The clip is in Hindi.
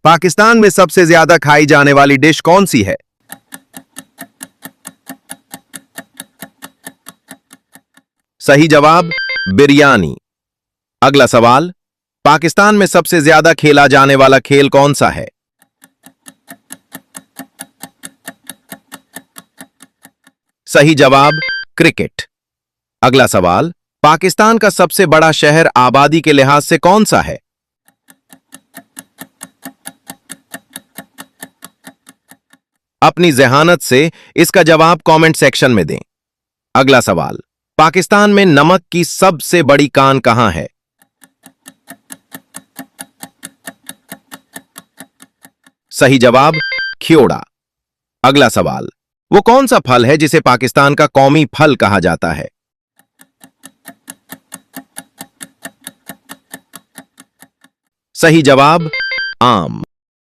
पाकिस्तान में सबसे ज्यादा खाई जाने वाली डिश कौन सी है? सही जवाब बिरयानी। अगला सवाल, पाकिस्तान में सबसे ज्यादा खेला जाने वाला खेल कौन सा है? सही जवाब क्रिकेट। अगला सवाल, पाकिस्तान का सबसे बड़ा शहर आबादी के लिहाज से कौन सा है? अपनी जहानत से इसका जवाब कमेंट सेक्शन में दें। अगला सवाल, पाकिस्तान में नमक की सबसे बड़ी कान कहां है? सही जवाब ख्योड़ा। अगला सवाल, वो कौन सा फल है जिसे पाकिस्तान का कौमी फल कहा जाता है? सही जवाब आम।